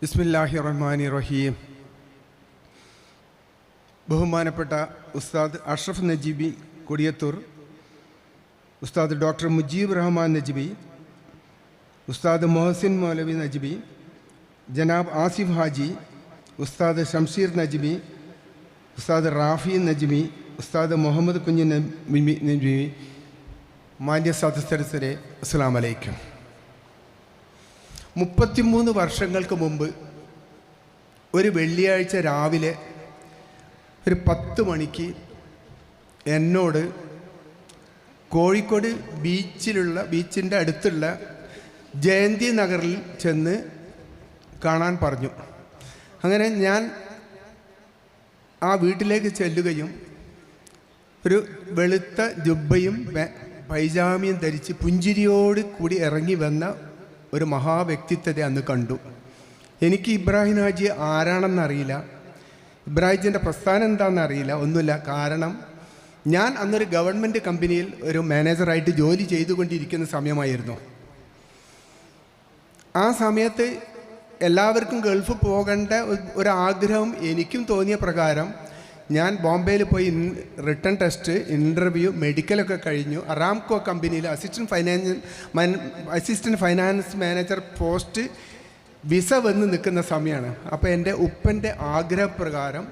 ബിസ്മില്ലാഹി റഹ്മാനി റഹീം. ബഹുമാനപ്പെട്ട ഉസ്താദ് അഷ്റഫ് നജീബി കൊടിയത്തൂർ, ഉസ്താദ് ഡോക്ടർ മുജീബ് റഹ്മാൻ നജ്ബി, ഉസ്താദ് മൊഹസിൻ മൗലവി നജ്ബി, ജനാബ് ആസിഫ് ഹാജി, ഉസ്താദ് ഷംഷീർ നജ്ബി, ഉസ്താദ് റാഫി നജ്ബി, ഉസ്താദ് മുഹമ്മദ് കുഞ്ഞ് നജ്ബി, മാന്യ സദസ്സരെ അസ്സലാമു അലൈക്കും. 33 വർഷങ്ങൾക്ക് മുമ്പ് ഒരു വെള്ളിയാഴ്ച രാവിലെ ഒരു 10 മണിക്ക് എന്നോട് കോഴിക്കോട് ബീച്ചിൻ്റെ അടുത്തുള്ള ജയന്തി നഗറിൽ ചെന്ന് കാണാൻ പറഞ്ഞു. അങ്ങനെ ഞാൻ ആ വീട്ടിലേക്ക് ചെല്ലുകയും ഒരു വെളുത്ത ജുബ്ബയും പൈജാമിയും ധരിച്ച് പുഞ്ചിരിയോട് കൂടി ഇറങ്ങി വന്ന ഒരു മഹാവ്യക്തിത്വത്തെ അന്ന് കണ്ടു. എനിക്ക് ഇബ്രാഹിം ഹാജി ആരാണെന്നറിയില്ല, ഇബ്രാഹിമിൻ്റെ പ്രസ്ഥാനം എന്താണെന്നറിയില്ല, ഒന്നുമില്ല. കാരണം ഞാൻ അന്നൊരു ഗവൺമെൻറ് കമ്പനിയിൽ ഒരു മാനേജറായിട്ട് ജോലി ചെയ്തുകൊണ്ടിരിക്കുന്ന സമയമായിരുന്നു. ആ സമയത്ത് എല്ലാവർക്കും ഗൾഫ് പോകേണ്ട ഒരാഗ്രഹം എനിക്കും തോന്നിയ പ്രകാരം ഞാൻ ബോംബെയിൽ പോയി റിട്ടേൺ ടെസ്റ്റ്, ഇൻ്റർവ്യൂ, മെഡിക്കലൊക്കെ കഴിഞ്ഞു. അറാംകോ കമ്പനിയിൽ assistant finance manager post visa വന്ന് നിൽക്കുന്ന സമയമാണ്. അപ്പോൾ എൻ്റെ ഉപ്പൻ്റെ ആഗ്രഹപ്രകാരം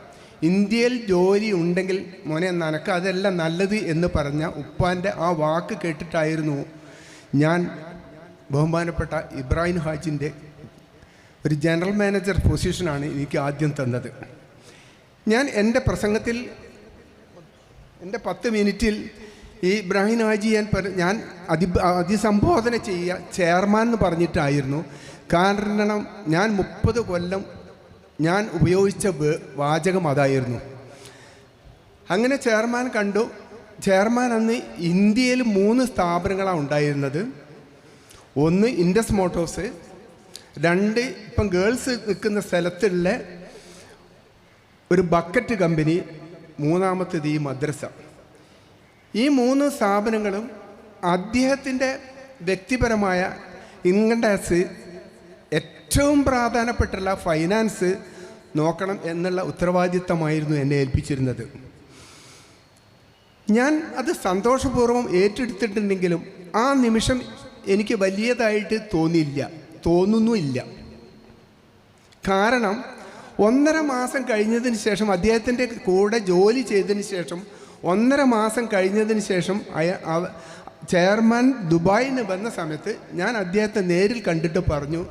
ഇന്ത്യയിൽ ജോലി ഉണ്ടെങ്കിൽ മോനെ നിനക്ക് അതെല്ലാം നല്ലത് എന്ന് പറഞ്ഞ ഉപ്പാൻ്റെ ആ വാക്ക് കേട്ടിട്ടായിരുന്നു ഞാൻ ബഹുമാനപ്പെട്ട ഇബ്രാഹിം ഹാജിൻ്റെ ഒരു ജനറൽ മാനേജർ പൊസിഷനാണ് എനിക്ക് ആദ്യം തന്നത്. ഞാൻ എൻ്റെ പ്രസംഗത്തിൽ എൻ്റെ 10 മിനിറ്റിൽ ഈ ഇബ്രാഹിം ഹാജി ഞാൻ അതിസംബോധന ചെയ്യുക ചെയർമാൻ എന്ന് പറഞ്ഞിട്ടായിരുന്നു. കാരണം ഞാൻ 30 കൊല്ലം ഞാൻ ഉപയോഗിച്ച വാചകം അതായിരുന്നു. അങ്ങനെ ചെയർമാൻ കണ്ടു. ചെയർമാൻ അന്ന് ഇന്ത്യയിൽ 3 സ്ഥാപനങ്ങളാണ് ഉണ്ടായിരുന്നത്. ഒന്ന് ഇൻഡസ് മോട്ടോഴ്സ്, 2 ഇപ്പം ഗേൾസ് നിൽക്കുന്ന സ്ഥലത്തുള്ള ഒരു ബക്കറ്റ് കമ്പനി, 3-മത്തേത് ഈ മദ്രസ. ഈ 3 സ്ഥാപനങ്ങളും അദ്ദേഹത്തിൻ്റെ വ്യക്തിപരമായ ഇൻകം ടാക്സ്, ഏറ്റവും പ്രാധാന്യപ്പെട്ടുള്ള ഫൈനാൻസ് നോക്കണം എന്നുള്ള ഉത്തരവാദിത്തമായിരുന്നു എന്നെ ഏൽപ്പിച്ചിരുന്നത്. ഞാൻ അത് സന്തോഷപൂർവ്വം ഏറ്റെടുത്തിട്ടുണ്ടെങ്കിലും ആ നിമിഷം എനിക്ക് വലിയതായിട്ട് തോന്നുന്നുമില്ല. കാരണം 1.5 മാസം കഴിഞ്ഞതിന് ശേഷം, അദ്ദേഹത്തിൻ്റെ കൂടെ ജോലി ചെയ്തതിന് ശേഷം 1.5 മാസം കഴിഞ്ഞതിന് ശേഷം ചെയർമാൻ ദുബായിന് വന്ന സമയത്ത് ഞാൻ അദ്ദേഹത്തെ നേരിൽ കണ്ടിട്ട് പറഞ്ഞു,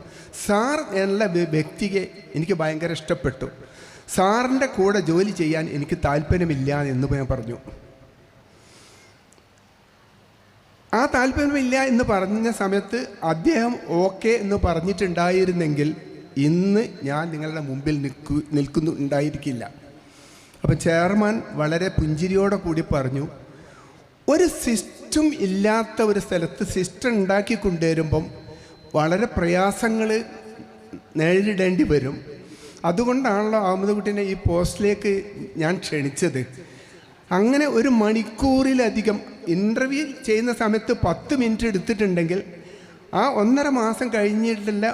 സാർ എന്നുള്ള വ്യക്തിയെ എനിക്ക് ഭയങ്കര ഇഷ്ടപ്പെട്ടു, സാറിൻ്റെ കൂടെ ജോലി ചെയ്യാൻ എനിക്ക് താല്പര്യമില്ല എന്ന് ഞാൻ പറഞ്ഞു. ആ താല്പര്യമില്ല എന്ന് പറഞ്ഞ സമയത്ത് അദ്ദേഹം ഓക്കെ എന്ന് പറഞ്ഞിട്ടുണ്ടായിരുന്നെങ്കിൽ ഇന്ന് ഞാൻ നിങ്ങളുടെ മുമ്പിൽ നിൽക്കുന്നുണ്ടായിരിക്കില്ല. അപ്പം ചെയർമാൻ വളരെ പുഞ്ചിരിയോടെ കൂടി പറഞ്ഞു, ഒരു സിസ്റ്റം ഇല്ലാത്ത ഒരു സ്ഥലത്ത് സിസ്റ്റം ഉണ്ടാക്കി കൊണ്ടുവരുമ്പം വളരെ പ്രയാസങ്ങൾ നേരിടേണ്ടി വരും. അതുകൊണ്ടാണല്ലോ അഹമ്മദ് കുട്ടീനെ ഈ പോസ്റ്റിലേക്ക് ഞാൻ ക്ഷണിച്ചത്. അങ്ങനെ 1 മണിക്കൂറിലധികം ഇൻ്റർവ്യൂ ചെയ്യുന്ന സമയത്ത് 10 മിനിറ്റ് എടുത്തിട്ടുണ്ടെങ്കിൽ ആ 1.5 മാസം കഴിഞ്ഞിട്ടുള്ള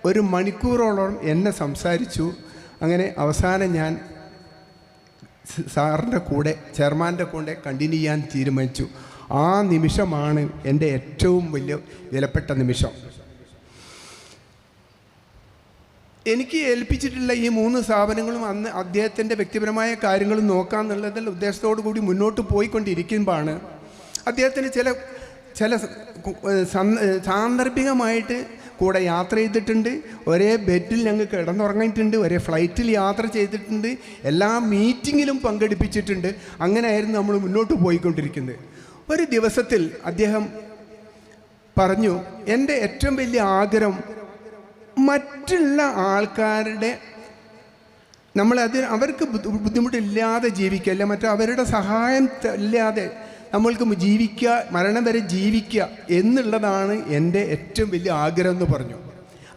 1 മണിക്കൂറോളം എന്നെ സംസാരിച്ചു. അങ്ങനെ അവസാനം ഞാൻ സാറിൻ്റെ കൂടെ, ചെയർമാൻ്റെ കൂടെ കണ്ടിന്യൂ ചെയ്യാൻ തീരുമാനിച്ചു. ആ നിമിഷമാണ് എൻ്റെ ഏറ്റവും വലിയ വിലപ്പെട്ട നിമിഷം. എനിക്ക് ഏൽപ്പിച്ചിട്ടുള്ള ഈ 3 സ്ഥാപനങ്ങളും അന്ന് അദ്ദേഹത്തിൻ്റെ വ്യക്തിപരമായ കാര്യങ്ങൾ നോക്കാമെന്നുള്ളതിൽ ഉദ്ദേശത്തോടു കൂടി മുന്നോട്ട് പോയിക്കൊണ്ടിരിക്കുമ്പോഴാണ് അദ്ദേഹത്തിന് ചില സാന്ദർഭികമായിട്ട് കൂടെ യാത്ര ചെയ്തിട്ടുണ്ട്, ഒരേ ബെഡിൽ ഞങ്ങൾ കിടന്നുറങ്ങിയിട്ടുണ്ട്, ഒരേ ഫ്ലൈറ്റിൽ യാത്ര ചെയ്തിട്ടുണ്ട്, എല്ലാ മീറ്റിങ്ങിലും പങ്കെടുപ്പിച്ചിട്ടുണ്ട്. അങ്ങനെയായിരുന്നു നമ്മൾ മുന്നോട്ട് പോയിക്കൊണ്ടിരിക്കുന്നത്. ഒരു ദിവസത്തിൽ അദ്ദേഹം പറഞ്ഞു, എൻ്റെ ഏറ്റവും വലിയ ആഗ്രഹം മറ്റുള്ള ആൾക്കാരുടെ അവർക്ക് ബുദ്ധിമുട്ടില്ലാതെ ജീവിക്കുക, മറ്റു അവരുടെ സഹായം ഇല്ലാതെ നമ്മൾക്ക് ജീവിക്കുക, മരണം വരെ ജീവിക്കുക എന്നുള്ളതാണ് എൻ്റെ ഏറ്റവും വലിയ ആഗ്രഹം എന്ന് പറഞ്ഞു.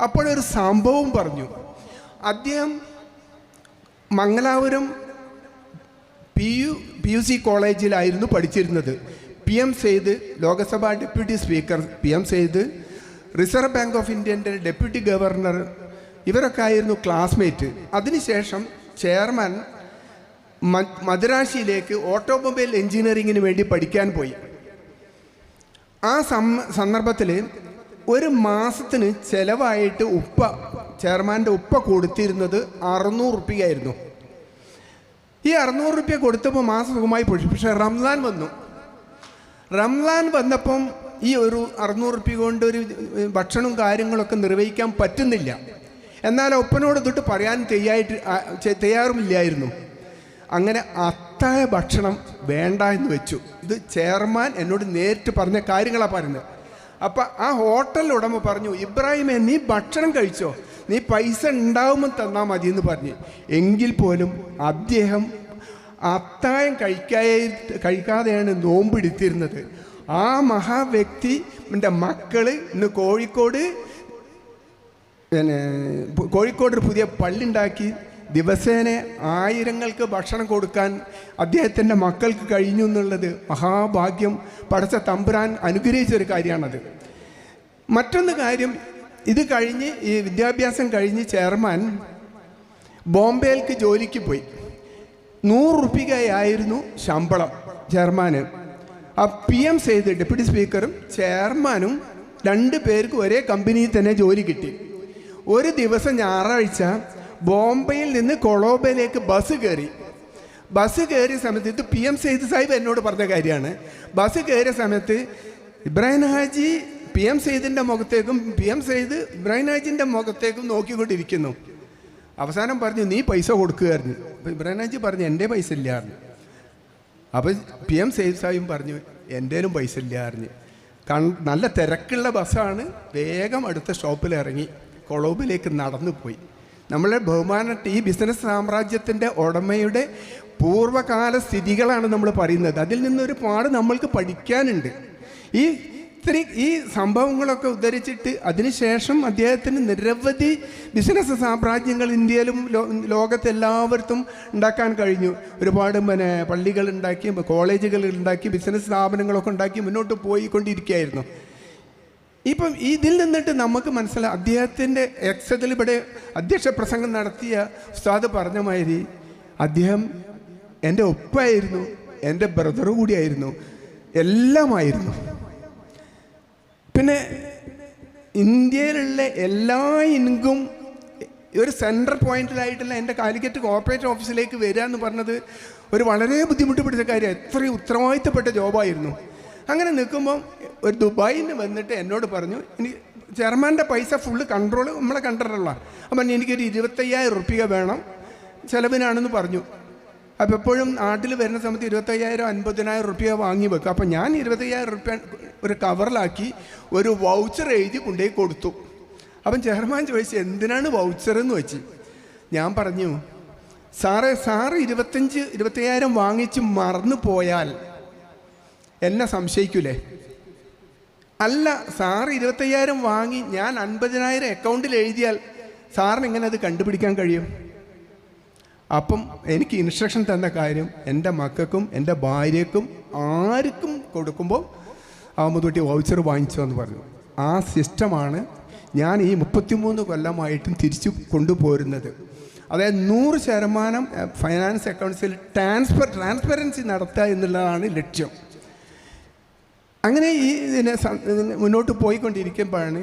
അപ്പോഴൊരു സംഭവം പറഞ്ഞു. അദ്ദേഹം മംഗലാപുരം PUC കോളേജിലായിരുന്നു പഠിച്ചിരുന്നത്. PM Sayeed, Lok Sabha deputy speaker PM Sayeed, Reserve Bank of ഇന്ത്യൻ്റെ ഡെപ്യൂട്ടി ഗവർണർ ഇവരൊക്കെ ആയിരുന്നു ക്ലാസ്മേറ്റ്. അതിനുശേഷം ചെയർമാൻ മദ്രാശിയിലേക്ക് ഓട്ടോമൊബൈൽ എഞ്ചിനീയറിങ്ങിന് വേണ്ടി പഠിക്കാൻ പോയി. ആ സന്ദർഭത്തിൽ ഒരു മാസത്തിന് ചിലവായിട്ട് ചെയർമാൻ്റെ ഉപ്പ കൊടുത്തിരുന്നത് 600 റുപ്യയായിരുന്നു. ഈ 600 റുപ്യ കൊടുത്തപ്പോൾ മാസം സുഖമായി പോയി. പക്ഷേ റംസാൻ വന്നപ്പം ഈ ഒരു 600 റുപ്യ കൊണ്ട് ഒരു ഭക്ഷണവും കാര്യങ്ങളൊക്കെ നിർവഹിക്കാൻ പറ്റുന്നില്ല. എന്നാൽ ഒപ്പനോട് തൊട്ട് പറയാൻ തയ്യാറുമില്ലായിരുന്നു. അങ്ങനെ അത്താഴ ഭക്ഷണം വേണ്ട എന്ന് വെച്ചു. ഇത് ചെയർമാൻ എന്നോട് നേരിട്ട് പറഞ്ഞ കാര്യങ്ങളാണ് പറയുന്നത്. അപ്പം ആ ഹോട്ടൽ ഉടമ പറഞ്ഞു, ഇബ്രാഹിമേ നീ ഭക്ഷണം കഴിച്ചോ, നീ പൈസ ഉണ്ടാവുമ്പോൾ തന്നാൽ മതി എന്ന് പറഞ്ഞു. എങ്കിൽ പോലും അദ്ദേഹം അത്താഴം കഴിക്കാതെയാണ് നോമ്പെടുത്തിരുന്നത്. ആ മഹാവ്യക്തിൻ്റെ മക്കള് ഇന്ന് കോഴിക്കോട് ഒരു പുതിയ പള്ളി ഉണ്ടാക്കി ദിവസേന ആയിരങ്ങൾക്ക് ഭക്ഷണം കൊടുക്കാൻ അദ്ദേഹത്തിൻ്റെ മക്കൾക്ക് കഴിഞ്ഞു എന്നുള്ളത് മഹാഭാഗ്യം, പടച്ച തമ്പുരാൻ അനുഗ്രഹിച്ചൊരു കാര്യമാണത്. മറ്റൊന്ന് കാര്യം, ഇത് കഴിഞ്ഞ് ഈ വിദ്യാഭ്യാസം കഴിഞ്ഞ് ചെയർമാൻ ബോംബെയിലേക്ക് ജോലിക്ക് പോയി. 100 റുപ്യയായിരുന്നു ശമ്പളം ചെയർമാന്. ആ PM സെയ്ദ് ഡെപ്യൂട്ടി സ്പീക്കറും ചെയർമാനും 2 പേർക്കും ഒരേ കമ്പനിയിൽ തന്നെ ജോലി കിട്ടി. ഒരു ദിവസം ഞായറാഴ്ച ബോംബെയിൽ നിന്ന് കൊളംബോയിലേക്ക് ബസ് കയറിയ സമയത്ത്, ഇത് PM സെയ്ദ് സാഹിബ് എന്നോട് പറഞ്ഞ കാര്യമാണ്. ബസ് കയറിയ സമയത്ത് ഇബ്രാഹിം ഹാജി PM സെയ്ദിൻ്റെ മുഖത്തേക്കും PM സെയ്ദ് ഇബ്രാഹിം ഹാജിൻ്റെ മുഖത്തേക്കും നോക്കിക്കൊണ്ടിരിക്കുന്നു. അവസാനം പറഞ്ഞു, നീ പൈസ കൊടുക്കുകയായിരുന്നു. അപ്പോൾ ഇബ്രാഹിം ഹാജി പറഞ്ഞു, എൻ്റെ പൈസ ഇല്ലായിരുന്നു. അപ്പോൾ PM സെയ്ദ് സാഹിബും പറഞ്ഞു, എൻ്റെലും പൈസ ഇല്ലായിരുന്നു. നല്ല തിരക്കുള്ള ബസ്സാണ്. വേഗം അടുത്ത സ്റ്റോപ്പിൽ ഇറങ്ങി കൊളംബോയിലേക്ക് നടന്നു പോയി. നമ്മളെ ബഹുമാനപ്പെട്ട ഈ ബിസിനസ് സാമ്രാജ്യത്തിൻ്റെ ഉടമയുടെ പൂർവ്വകാല സ്ഥിതികളാണ് നമ്മൾ പറയുന്നത്. അതിൽ നിന്നൊരുപാട് നമ്മൾക്ക് പഠിക്കാനുണ്ട്. ഈ സംഭവങ്ങളൊക്കെ ഉദ്ധരിച്ചിട്ട് അതിനുശേഷം അദ്ദേഹത്തിന് നിരവധി ബിസിനസ് സാമ്രാജ്യങ്ങൾ ഇന്ത്യയിലും ലോകത്തെല്ലാവർക്കും ഉണ്ടാക്കാൻ കഴിഞ്ഞു. ഒരുപാട് പള്ളികൾ ഉണ്ടാക്കി, കോളേജുകൾ ഉണ്ടാക്കി, ബിസിനസ് സ്ഥാപനങ്ങളൊക്കെ ഉണ്ടാക്കി മുന്നോട്ട് പോയിക്കൊണ്ടിരിക്കുകയായിരുന്നു. ഇപ്പം ഇതിൽ നിന്നിട്ട് നമുക്ക് മനസ്സിലായി, അദ്ദേഹത്തിൻ്റെ എക്സതിൽ ഇവിടെ അധ്യക്ഷ പ്രസംഗം നടത്തിയ ഉസ്താദ് പറഞ്ഞ മാതിരി അദ്ദേഹം എൻ്റെ ഒപ്പായിരുന്നു, എൻ്റെ ബ്രദർ കൂടിയായിരുന്നു, എല്ലാമായിരുന്നു. പിന്നെ ഇന്ത്യയിലുള്ള എല്ലാ ഇൻകം ഒരു സെൻട്രൽ പോയിന്റിലായിട്ടുള്ള എൻ്റെ കാലിക്കറ്റ് കോർപ്പറേറ്റ് ഓഫീസിലേക്ക് വരിക എന്ന് പറഞ്ഞത് ഒരു വളരെ ബുദ്ധിമുട്ട് പിടിച്ച കാര്യം. എത്രയും ഉത്തരവാദിത്തപ്പെട്ട ജോബായിരുന്നു. അങ്ങനെ നിൽക്കുമ്പം ഒരു ദുബായിൽ നിന്ന് വന്നിട്ട് എന്നോട് പറഞ്ഞു, എനിക്ക് ചെയർമാൻ്റെ പൈസ ഫുള്ള് കൺട്രോൾ നമ്മളെ കൺട്രോളാണ്. അപ്പം എനിക്കൊരു 25,000 റുപ്യ വേണം ചിലവിനാണെന്ന് പറഞ്ഞു. അപ്പോൾ എപ്പോഴും നാട്ടിൽ വരുന്ന സമയത്ത് 25,000 50,000 റുപ്യ വാങ്ങി വെക്കും. അപ്പം ഞാൻ 25,000 റുപ്യ ഒരു കവറിലാക്കി ഒരു വൗച്ചർ എഴുതി കൊണ്ടുപോയി കൊടുത്തു. അപ്പം ചെയർമാൻ ചോദിച്ചു, എന്തിനാണ് വൗച്ചർ എന്ന് വെച്ച്. ഞാൻ പറഞ്ഞു, സാറ് 25,000 വാങ്ങിച്ച് മറന്നു പോയാൽ എന്നെ സംശയിക്കൂലേ? അല്ല, സാറ് 25,000 വാങ്ങി ഞാൻ 50,000 അക്കൗണ്ടിൽ എഴുതിയാൽ സാറിന് എങ്ങനെ അത് കണ്ടുപിടിക്കാൻ കഴിയും? അപ്പം എനിക്ക് ഇൻസ്ട്രക്ഷൻ തന്ന കാര്യം, എൻ്റെ മക്കൾക്കും എൻ്റെ ഭാര്യയ്ക്കും ആർക്കും കൊടുക്കുമ്പോൾ മുതൂട്ടി വൗച്ചർ വാങ്ങിച്ചോ എന്ന് പറഞ്ഞു. ആ സിസ്റ്റമാണ് ഞാൻ ഈ 33 കൊല്ലമായിട്ടും തിരിച്ചു കൊണ്ടുപോരുന്നത്. അതായത് 100% ഫൈനാൻസ് അക്കൗണ്ട്സിൽ ട്രാൻസ്പെറൻസി നടത്തുക എന്നുള്ളതാണ് ലക്ഷ്യം. അങ്ങനെ ഇതിനെ മുന്നോട്ട് പോയിക്കൊണ്ടിരിക്കുമ്പോഴാണ്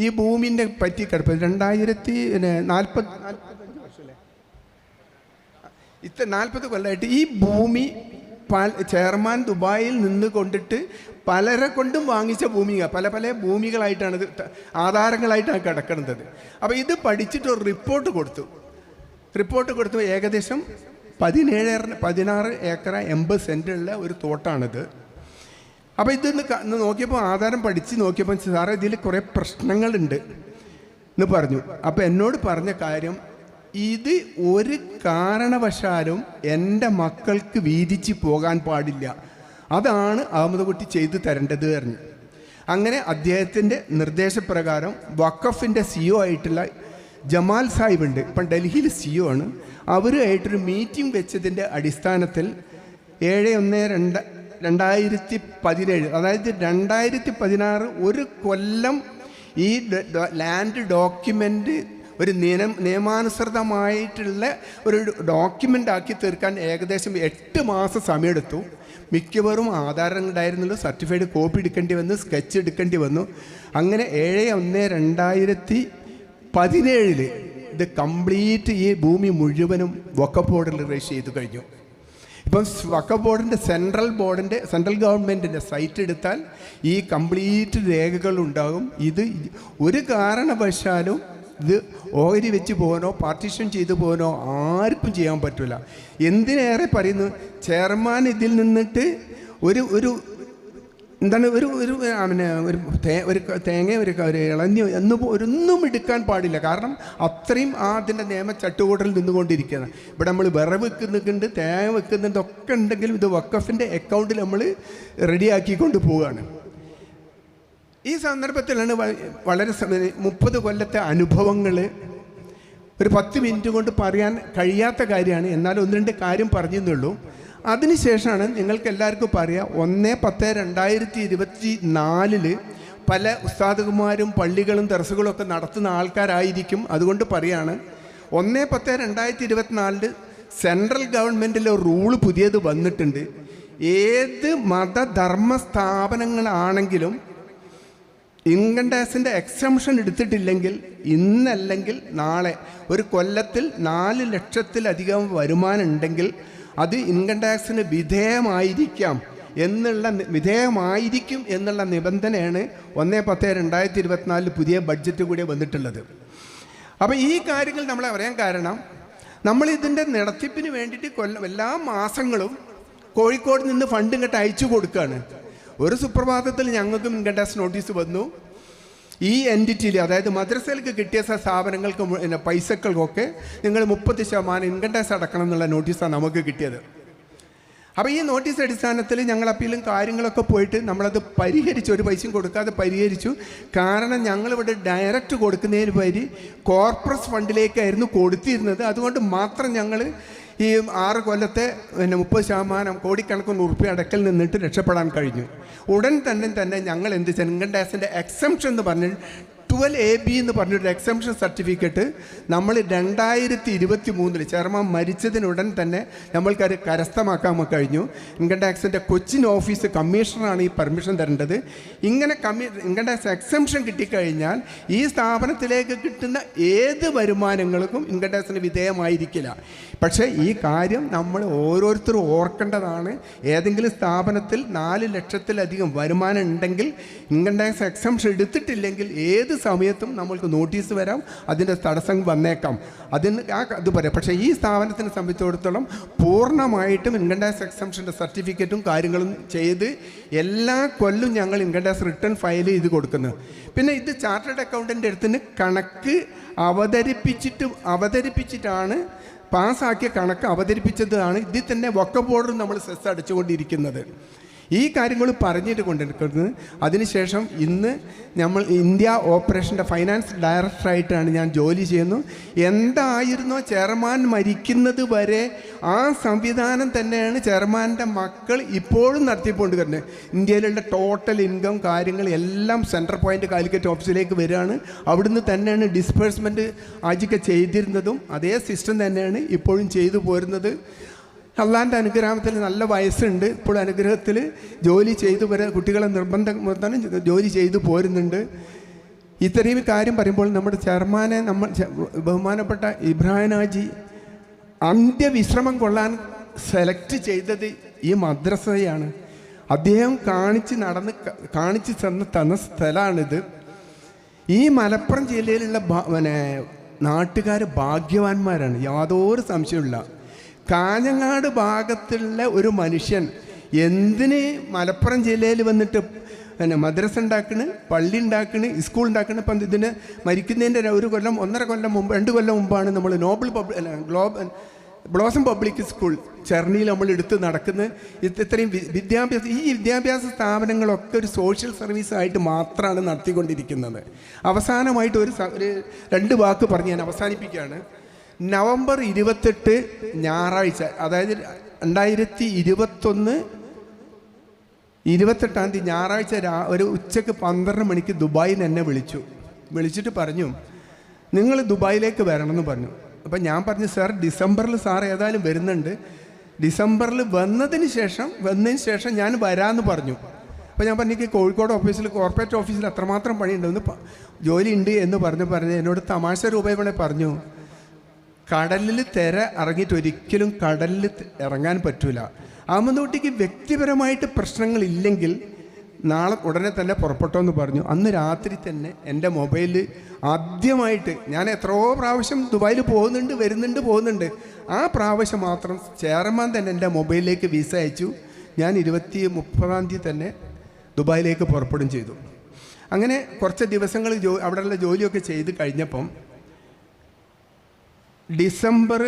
ഈ ഭൂമിൻ്റെ പറ്റി കിടപ്പ് 40 കൊല്ലമായിട്ട് ഈ ഭൂമി ചെയർമാൻ ദുബായിൽ നിന്ന് കൊണ്ടിട്ട് പലരെ കൊണ്ടും വാങ്ങിച്ച ഭൂമിയാണ്. പല ഭൂമികളായിട്ടാണ് ഇത് ആധാരങ്ങളായിട്ടാണ് കിടക്കുന്നത്. അപ്പോൾ ഇത് പഠിച്ചിട്ട് ഒരു റിപ്പോർട്ട് കൊടുത്തു. ഏകദേശം 16 ഏക്കർ 80 സെൻറ്റുള്ള ഒരു തോട്ടാണിത്. അപ്പോൾ ഇതൊന്ന് നോക്കിയപ്പോൾ ആധാരം പഠിച്ച് നോക്കിയപ്പോൾ സാറേ ഇതിൽ കുറേ പ്രശ്നങ്ങളുണ്ട് എന്ന് പറഞ്ഞു. അപ്പോൾ എന്നോട് പറഞ്ഞ കാര്യം, ഇത് ഒരു കാരണവശാലും എൻ്റെ മക്കൾക്ക് വീതിച്ച് പോകാൻ പാടില്ല, അതാണ് അഹമ്മദ് കുട്ടി ചെയ്തു തരേണ്ടത് പറഞ്ഞു. അങ്ങനെ അദ്ദേഹത്തിൻ്റെ നിർദ്ദേശപ്രകാരം വഖഫിൻ്റെ CEO ആയിട്ടുള്ള ജമാൽ സാഹിബ് ഉണ്ട്, ഇപ്പം ഡൽഹിയിൽ CEO ആണ്. അവരുമായിട്ടൊരു മീറ്റിംഗ് വെച്ചതിൻ്റെ അടിസ്ഥാനത്തിൽ 7/1/2017, അതായത് 2016 ഒരു കൊല്ലം ഈ ലാൻഡ് ഡോക്യുമെൻ്റ് ഒരു നിയമാനുസൃതമായിട്ടുള്ള ഒരു ഡോക്യുമെൻ്റ് ആക്കി തീർക്കാൻ ഏകദേശം 8 മാസം സമയമെടുത്തു. മിക്കവാറും ആധാരം ഉണ്ടായിരുന്നുള്ളൂ, സർട്ടിഫൈഡ് കോപ്പി എടുക്കേണ്ടി വന്നു, സ്കെച്ച് എടുക്കേണ്ടി വന്നു. അങ്ങനെ 7/1/2017 ഇത് കംപ്ലീറ്റ് ഈ ഭൂമി മുഴുവനും വഖഫ് ബോർഡിൽ രജിസ്റ്റർ ചെയ്ത് കഴിഞ്ഞു. ഇപ്പം വഖഫ് ബോർഡിൻ്റെ സെൻട്രൽ ഗവൺമെൻറ്റിൻ്റെ സൈറ്റ് എടുത്താൽ ഈ കംപ്ലീറ്റ് രേഖകളുണ്ടാകും. ഇത് ഒരു കാരണവശാലും ഇത് ഓഹരി വെച്ച് പോകാനോ പാർട്ടീഷൻ ചെയ്തു പോകാനോ ആർക്കും ചെയ്യാൻ പറ്റില്ല. എന്തിനേറെ പറയുന്നു, ചെയർമാൻ ഇതിൽ നിന്നിട്ട് ഒരു എന്താണ് ഒരു പിന്നെ ഒരു തേങ്ങ ഒരു ഇളഞ്ഞി ഒന്നും എടുക്കാൻ പാടില്ല. കാരണം അത്രയും അതിൻ്റെ നിയമ ചട്ടുകൂടൽ നിന്നുകൊണ്ടിരിക്കുകയാണ്. ഇവിടെ നമ്മൾ വിറവ് വെക്കുന്നുണ്ട്, തേങ്ങ വെക്കുന്നുണ്ട്, ഒക്കെ ഉണ്ടെങ്കിലും ഇത് വഖഫിൻ്റെ അക്കൗണ്ടിൽ നമ്മൾ റെഡിയാക്കിക്കൊണ്ട് പോവുകയാണ്. ഈ സന്ദർഭത്തിലാണ് വളരെ 30 കൊല്ലത്തെ അനുഭവങ്ങൾ ഒരു 10 മിനിറ്റ് കൊണ്ട് പറയാൻ കഴിയാത്ത കാര്യമാണ്. എന്നാൽ 1-2 കാര്യം പറഞ്ഞെന്നുള്ളൂ. അതിനുശേഷമാണ് നിങ്ങൾക്ക് എല്ലാവർക്കും പറയാം, 1/10/2024 പല ഉസ്താദുമാരും പള്ളികളും ദർസുകളും ഒക്കെ നടത്തുന്ന ആൾക്കാരായിരിക്കും. അതുകൊണ്ട് പറയാണ്, 1/10/2024 സെൻട്രൽ ഗവൺമെൻറ്റിലെ റൂള് പുതിയത് വന്നിട്ടുണ്ട്. ഏത് മതധർമ്മ സ്ഥാപനങ്ങളാണെങ്കിലും ഇൻകം ടാക്സിൻ്റെ എക്സംഷൻ എടുത്തിട്ടില്ലെങ്കിൽ ഇന്നല്ലെങ്കിൽ നാളെ ഒരു കൊല്ലത്തിൽ 4 ലക്ഷത്തിലധികം വരുമാനം ഉണ്ടെങ്കിൽ അത് ഇൻകം ടാക്സിന് വിധേയമായിരിക്കും എന്നുള്ള നിബന്ധനയാണ് 1/10/2024 പുതിയ ബഡ്ജറ്റ് കൂടി വന്നിട്ടുള്ളത്. അപ്പോൾ ഈ കാര്യങ്ങൾ നമ്മൾ പറയാൻ കാരണം, നമ്മളിതിൻ്റെ നടത്തിപ്പിന് വേണ്ടിയിട്ട് എല്ലാ മാസങ്ങളും കോഴിക്കോട് നിന്ന് ഫണ്ട് ഇങ്ങോട്ട് അയച്ചു കൊടുക്കുകയാണ്. ഒരു സുപ്രഭാതത്തിൽ ഞങ്ങൾക്കും ഇൻകം ടാക്സ് നോട്ടീസ് വന്നു. ഈ എൻറ്റിറ്റിയിൽ, അതായത് മദ്രസയിലേക്ക് കിട്ടിയ സ്ഥാപനങ്ങൾക്ക് പൈസകൾക്കൊക്കെ നിങ്ങൾ 30% ഇൻകം ടാക്സ് അടക്കണം എന്നുള്ള നോട്ടീസാണ് നമുക്ക് കിട്ടിയത്. അപ്പോൾ ഈ നോട്ടീസ് അടിസ്ഥാനത്തിൽ ഞങ്ങൾ അപ്പീലും കാര്യങ്ങളൊക്കെ പോയിട്ട് നമ്മളത് പരിഹരിച്ചു. ഒരു പൈസയും കൊടുക്കാതെ പരിഹരിച്ചു. കാരണം ഞങ്ങളിവിടെ ഡയറക്റ്റ് കൊടുക്കുന്നതിന് പരി കോർപ്പറേറ്റ് ഫണ്ടിലേക്കായിരുന്നു കൊടുത്തിരുന്നത്. അതുകൊണ്ട് മാത്രം ഞങ്ങൾ ഈ 6 കൊല്ലത്തെ 30% കോടിക്കണക്കിന് ഉറുപ്പിക അടക്കൽ നിന്നിട്ട് രക്ഷപ്പെടാൻ കഴിഞ്ഞു. ഉടൻ തന്നെ ഞങ്ങൾ എന്ത് വെച്ചാൽ ഇൻകം ടാക്സിൻ്റെ എക്സംഷൻ എന്ന് പറഞ്ഞ് 12AB എന്ന് പറഞ്ഞൊരു എക്സംഷൻ സർട്ടിഫിക്കറ്റ് നമ്മൾ 2023 ചെയർമാൻ മരിച്ചതിനുടൻ തന്നെ നമ്മൾക്കത് കരസ്ഥമാക്കാൻ കഴിഞ്ഞു. ഇൻകം ടാക്സിൻ്റെ കൊച്ചിൻ ഓഫീസ് കമ്മീഷണറാണ് ഈ പെർമിഷൻ തരേണ്ടത്. ഇങ്ങനെ ഇൻകം ടാക്സ് എക്സംഷൻ കിട്ടിക്കഴിഞ്ഞാൽ ഈ സ്ഥാപനത്തിലേക്ക് കിട്ടുന്ന ഏത് വരുമാനങ്ങൾക്കും ഇൻകം ടാക്സിന് വിധേയമായിരിക്കില്ല. പക്ഷേ ഈ കാര്യം നമ്മൾ ഓരോരുത്തരും ഓർക്കേണ്ടതാണ്. ഏതെങ്കിലും സ്ഥാപനത്തിൽ 4 ലക്ഷത്തിലധികം വരുമാനം ഉണ്ടെങ്കിൽ ഇൻകം ടാക്സ് എക്സംഷൻ എടുത്തിട്ടില്ലെങ്കിൽ ഏത് സമയത്തും നമ്മൾക്ക് നോട്ടീസ് വരാം, അതിൻ്റെ തടസ്സം വന്നേക്കാം. അത് പറയാം. പക്ഷേ ഈ സ്ഥാപനത്തിനെ സംബന്ധിച്ചിടത്തോളം പൂർണ്ണമായിട്ടും ഇൻകം ടാക്സ് എക്സംഷൻ്റെ സർട്ടിഫിക്കറ്റും കാര്യങ്ങളും ചെയ്ത് എല്ലാ കൊല്ലം ഞങ്ങൾ ഇൻകം ടാക്സ് റിട്ടേൺ ഫയൽ ചെയ്ത് കൊടുക്കുന്നത്. പിന്നെ ഇത് ചാർട്ടേഡ് അക്കൗണ്ടൻ്റ് അടുത്തിന് കണക്ക് അവതരിപ്പിച്ചിട്ടാണ് പാസ്സാക്കിയ കണക്ക് അവതരിപ്പിച്ചതാണ്. ഇതിൽ തന്നെ വഖഫ് ബോർഡിൽ നമ്മൾ സെസ് അടിച്ചുകൊണ്ടിരിക്കുന്നത്. ഈ കാര്യങ്ങൾ പറഞ്ഞിട്ട് കൊണ്ടിരിക്കുന്നത്. അതിനുശേഷം ഇന്ന് നമ്മൾ ഇന്ത്യ ഓപ്പറേഷൻ്റെ ഫൈനാൻസ് ഡയറക്ടറായിട്ടാണ് ഞാൻ ജോലി ചെയ്യുന്നു. എന്തായിരുന്നോ ചെയർമാൻ മരിക്കുന്നത് വരെ ആ സംവിധാനം തന്നെയാണ് ചെയർമാൻ്റെ മക്കൾ ഇപ്പോഴും നടത്തിക്കൊണ്ടിരിക്കുന്നത്. ഇന്ത്യയിലുള്ള ടോട്ടൽ ഇൻകം കാര്യങ്ങൾ എല്ലാം സെൻട്രൽ പോയിൻ്റ് കാലിക്കറ്റ് ഓഫീസിലേക്ക് വരികയാണ്. അവിടുന്ന് തന്നെയാണ് ഡിസ്പേഴ്സ്മെൻറ്റ് ആജിക്ക ചെയ്തിരുന്നതും അതേ സിസ്റ്റം തന്നെയാണ് ഇപ്പോഴും ചെയ്തു പോരുന്നത്. അള്ളാൻ്റെ അനുഗ്രഹത്തിൽ നല്ല വയസ്സുണ്ട്. ഇപ്പോൾ അനുഗ്രഹത്തിൽ ജോലി ചെയ്തു കുട്ടികളെ നിർബന്ധം ജോലി ചെയ്തു പോരുന്നുണ്ട്. ഇത്രയും കാര്യം പറയുമ്പോൾ നമ്മുടെ ചെയർമാനെ ബഹുമാനപ്പെട്ട ഇബ്രാഹിം ഹാജി അന്ത്യവിശ്രമം കൊള്ളാൻ സെലക്ട് ചെയ്തത് ഈ മദ്രസയാണ്. അദ്ദേഹം കാണിച്ച് തന്ന സ്ഥലമാണിത്. ഈ മലപ്പുറം ജില്ലയിലുള്ള നാട്ടുകാർ ഭാഗ്യവാന്മാരാണ്, യാതൊരു സംശയമില്ല. കാഞ്ഞങ്ങാട് ഭാഗത്തുള്ള ഒരു മനുഷ്യൻ എന്തിന് മലപ്പുറം ജില്ലയിൽ വന്നിട്ട് മദ്രസ ഉണ്ടാക്കണ്, പള്ളി ഉണ്ടാക്കണ്, സ്കൂൾ ഉണ്ടാക്കണ്. ഇപ്പം ഇതിന് മരിക്കുന്നതിൻ്റെ 1 കൊല്ലം 1.5 കൊല്ലം മുമ്പ് 2 കൊല്ലം മുമ്പാണ് നമ്മൾ ബ്ലോസം പബ്ലിക് സ്കൂൾ ചെർണിയിൽ നമ്മൾ എടുത്ത് നടക്കുന്നത്. ഇത്രയും വിദ്യാഭ്യാസ സ്ഥാപനങ്ങളൊക്കെ ഒരു സോഷ്യൽ സർവീസായിട്ട് മാത്രമാണ് നടത്തിക്കൊണ്ടിരിക്കുന്നത്. അവസാനമായിട്ട് ഒരു 2 വാക്ക് പറഞ്ഞ് ഞാൻ അവസാനിപ്പിക്കുകയാണ്. നവംബർ 28 ഞായറാഴ്ച, അതായത് 2021 28 ഞായറാഴ്ച ഒരു ഉച്ചക്ക് 12 മണിക്ക് ദുബായിൽ നിന്ന് എന്നെ വിളിച്ചു. വിളിച്ചിട്ട് പറഞ്ഞു, നിങ്ങൾ ദുബായിലേക്ക് വരണമെന്ന് പറഞ്ഞു. അപ്പം ഞാൻ പറഞ്ഞു, സാർ ഡിസംബറിൽ സാർ ഏതായാലും വരുന്നുണ്ട്, ഡിസംബറിൽ വന്നതിന് ശേഷം ഞാൻ വരാമെന്ന് പറഞ്ഞു. അപ്പോൾ ഞാൻ പറഞ്ഞു, എനിക്ക് കോഴിക്കോട് ഓഫീസിൽ കോർപ്പറേറ്റ് ഓഫീസിൽ അത്രമാത്രം പണിയുണ്ടെന്ന് ജോലി ഉണ്ട് എന്ന് പറഞ്ഞ് എന്നോട് തമാശ രൂപേണ പറഞ്ഞു, കടലിൽ തിര ഇറങ്ങിയിട്ട് ഒരിക്കലും കടലിൽ ഇറങ്ങാൻ പറ്റൂല. അഹമ്മദ് വ്യക്തിപരമായിട്ട് പ്രശ്നങ്ങളില്ലെങ്കിൽ നാളെ ഉടനെ തന്നെ പുറപ്പെട്ടോ എന്ന് പറഞ്ഞു. അന്ന് രാത്രി തന്നെ എൻ്റെ മൊബൈലിൽ ആദ്യമായിട്ട്, ഞാൻ എത്രയോ പ്രാവശ്യം ദുബായിൽ പോകുന്നുണ്ട്, ആ പ്രാവശ്യം മാത്രം ചെയർമാൻ തന്നെ എൻ്റെ മൊബൈലിലേക്ക് വിസ അയച്ചു. ഞാൻ 30 തന്നെ ദുബായിലേക്ക് പുറപ്പെടുകയും ചെയ്തു. അങ്ങനെ കുറച്ച് ദിവസങ്ങൾ അവിടെയുള്ള ജോലിയൊക്കെ ചെയ്ത് കഴിഞ്ഞപ്പം ഡിസംബർ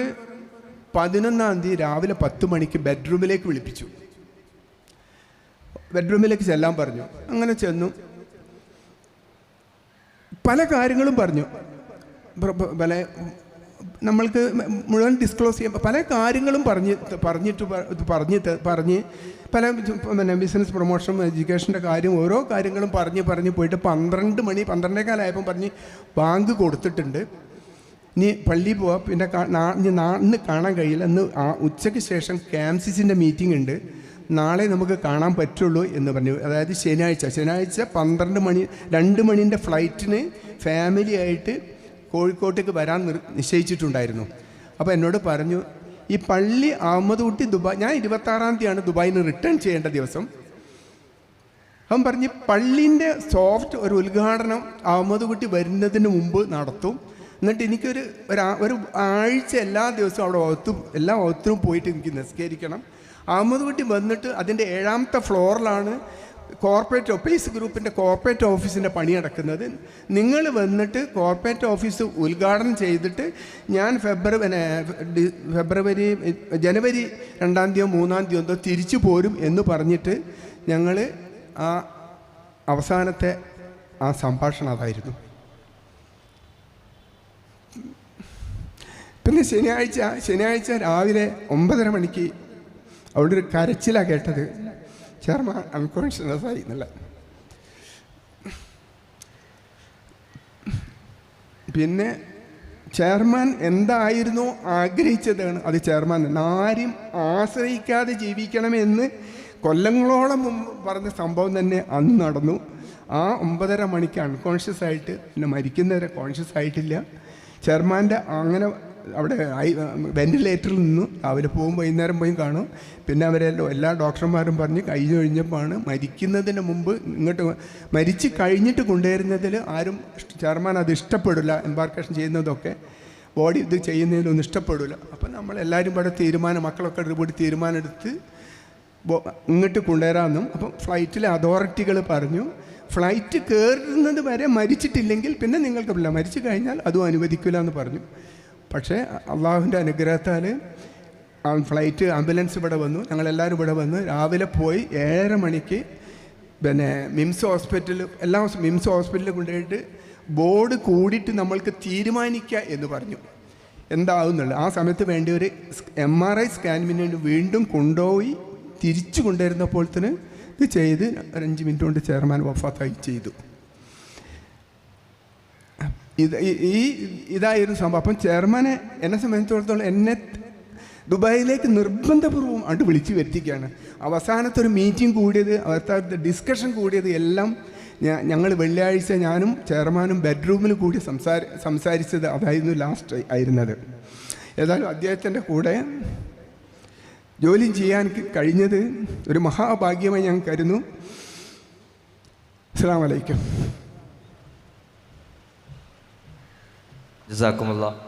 11 രാവിലെ 10 മണിക്ക് ബെഡ്റൂമിലേക്ക് വിളിപ്പിച്ചു. ബെഡ്റൂമിലേക്ക് ചെല്ലാൻ പറഞ്ഞു. അങ്ങനെ ചെന്നു. പല കാര്യങ്ങളും പറഞ്ഞു. പല നമ്മൾക്ക് മുഴുവൻ ഡിസ്ക്ലോസ് ചെയ്യാൻ പല കാര്യങ്ങളും പറഞ്ഞ് പല ബിസിനസ് പ്രൊമോഷൻ, എഡ്യൂക്കേഷൻ്റെ കാര്യം, ഓരോ കാര്യങ്ങളും പറഞ്ഞ് പോയിട്ട് 12 പറഞ്ഞ് ബാങ്ക് കൊടുത്തിട്ടുണ്ട്, ഇനി പള്ളിയിൽ പോവാം, പിന്നെ ഇന്ന് കാണാൻ കഴിയില്ല, ഇന്ന് ഉച്ചയ്ക്ക് ശേഷം ക്യാംസിൻ്റെ മീറ്റിംഗ് ഉണ്ട്, നാളെ നമുക്ക് കാണാൻ പറ്റുള്ളൂ എന്ന് പറഞ്ഞു. അതായത് ശനിയാഴ്ച 2 മണിൻ്റെ ഫ്ലൈറ്റിന് ഫാമിലി ആയിട്ട് കോഴിക്കോട്ടേക്ക് വരാൻ നിശ്ചയിച്ചിട്ടുണ്ടായിരുന്നു. അപ്പോൾ എന്നോട് പറഞ്ഞു, ഈ പള്ളി അഹമ്മദ് കുട്ടി ഞാൻ 26 ദുബായിൽ നിന്ന് റിട്ടേൺ ചെയ്യേണ്ട ദിവസം. അവൻ പറഞ്ഞ് പള്ളീൻ്റെ സോഫ്റ്റ് ഒരു ഉദ്ഘാടനം അഹമ്മദ് കുട്ടി വരുന്നതിന് മുമ്പ് നടത്തും, എന്നിട്ട് എനിക്കൊരു ആഴ്ച എല്ലാ ദിവസവും അവിടെ എല്ലാ വകുത്തിനും പോയിട്ട് എനിക്ക് നിസ്കരിക്കണം. അഹമ്മദ് കുട്ടി വന്നിട്ട് അതിൻ്റെ 7ാമത്തെ ഫ്ലോറിലാണ് കോർപ്പറേറ്റ് ഓഫീസ് ഗ്രൂപ്പിൻ്റെ കോർപ്പറേറ്റ് ഓഫീസിൻ്റെ പണി നടക്കുന്നത്. നിങ്ങൾ വന്നിട്ട് കോർപ്പറേറ്റ് ഓഫീസ് ഉദ്ഘാടനം ചെയ്തിട്ട് ഞാൻ ജനുവരി 2 3 എന്തോ തിരിച്ചു പോരും എന്ന് പറഞ്ഞിട്ട് ഞങ്ങൾ അവസാനത്തെ സംഭാഷണം അതായിരുന്നു. പിന്നെ ശനിയാഴ്ച രാവിലെ 9:30 മണിക്ക് അവിടെ ഒരു കരച്ചിലാണ് കേട്ടത്, ചെയർമാൻ അൺകോൺഷ്യസ് ആയി എന്നുള്ള. പിന്നെ ചെയർമാൻ എന്തായിരുന്നു ആഗ്രഹിച്ചതാണ് അത് ചെയർമാൻ ആരും ആശ്രയിക്കാതെ ജീവിക്കണമെന്ന് കൊല്ലങ്ങളോളം മുമ്പ് പറഞ്ഞ സംഭവം തന്നെ അന്ന് നടന്നു. ആ 9:30 മണിക്ക് അൺകോൺഷ്യസ് ആയിട്ട്, പിന്നെ മരിക്കുന്നവരെ കോൺഷ്യസ് ആയിട്ടില്ല. ചെയർമാൻ്റെ അങ്ങനെ അവിടെ വെന്റിലേറ്ററിൽ നിന്നു രാവിലെ പോകും, വൈകുന്നേരം പോയി കാണും. പിന്നെ എല്ലാ ഡോക്ടർമാരും പറഞ്ഞ് കഴിഞ്ഞപ്പോഴാണ് മരിക്കുന്നതിന് മുമ്പ് ഇങ്ങോട്ട് മരിച്ച് കഴിഞ്ഞിട്ട് കൊണ്ടുവരുന്നതിൽ ആരും ചെയർമാൻ അത് ഇഷ്ടപ്പെടില്ല, എംബാർക്കേഷൻ ചെയ്യുന്നതൊക്കെ ബോഡി ഇത് ചെയ്യുന്നതിലൊന്നും ഇഷ്ടപ്പെടില്ല. അപ്പം നമ്മളെല്ലാവരും ഇവിടെ മക്കളൊക്കെ കൂടി തീരുമാനമെടുത്ത് ഇങ്ങോട്ട് കൊണ്ടുവരാമെന്നും. അപ്പം ഫ്ലൈറ്റിലെ അതോറിറ്റികൾ പറഞ്ഞു, ഫ്ലൈറ്റ് കയറുന്നത് വരെ മരിച്ചിട്ടില്ലെങ്കിൽ പിന്നെ നിങ്ങൾക്കില്ല, മരിച്ചു കഴിഞ്ഞാൽ അതും അനുവദിക്കില്ല എന്ന് പറഞ്ഞു. പക്ഷേ അള്ളാഹുവിൻ്റെ അനുഗ്രഹത്താൽ ഫ്ലൈറ്റ് ആംബുലൻസ് ഇവിടെ വന്നു, ഞങ്ങളെല്ലാവരും ഇവിടെ വന്ന് രാവിലെ പോയി 7:30 മണിക്ക് പിന്നെ മിംസ് ഹോസ്പിറ്റലിൽ കൊണ്ടുപോയിട്ട് ബോർഡ് കൂടിയിട്ട് നമ്മൾക്ക് തീരുമാനിക്കുക എന്ന് പറഞ്ഞു എന്താവുന്നുള്ളു. ആ സമയത്ത് വേണ്ടി ഒരു MRI സ്കാനിന് വീണ്ടും കൊണ്ടുപോയി തിരിച്ചു കൊണ്ടുവരുന്നപ്പോൾ തന്നെ ഇത് ചെയ്ത് 5 മിനിറ്റ് കൊണ്ട് ചെയർമാൻ വഫാത്തായി ചെയ്തു. ഇതായിരുന്നു സംഭവം. അപ്പം ചെയർമാനെ എന്നെ സംബന്ധിച്ചിടത്തോളം എന്നെ ദുബായിലേക്ക് നിർബന്ധപൂർവ്വം അങ്ങോട്ട് വിളിച്ചു വരുത്തിക്കുകയാണ്. അവസാനത്തെ ഒരു മീറ്റിംഗ് കൂടിയത്, അവരുടെ ഡിസ്കഷൻ കൂടിയത് എല്ലാം ഞങ്ങൾ വെള്ളിയാഴ്ച ഞാനും ചെയർമാനും ബെഡ്റൂമിൽ കൂടി സംസാരിച്ചത് അതായിരുന്നു ലാസ്റ്റ് ആയിരുന്നത്. ഏതായാലും അദ്ദേഹത്തിൻ്റെ കൂടെ ജോലി ചെയ്യാൻ കഴിഞ്ഞത് ഒരു മഹാഭാഗ്യമായി ഞാൻ കരുതുന്നു. അസ്സലാമു അലൈക്കും. ജസാക്കുമുല്ലാഹ്.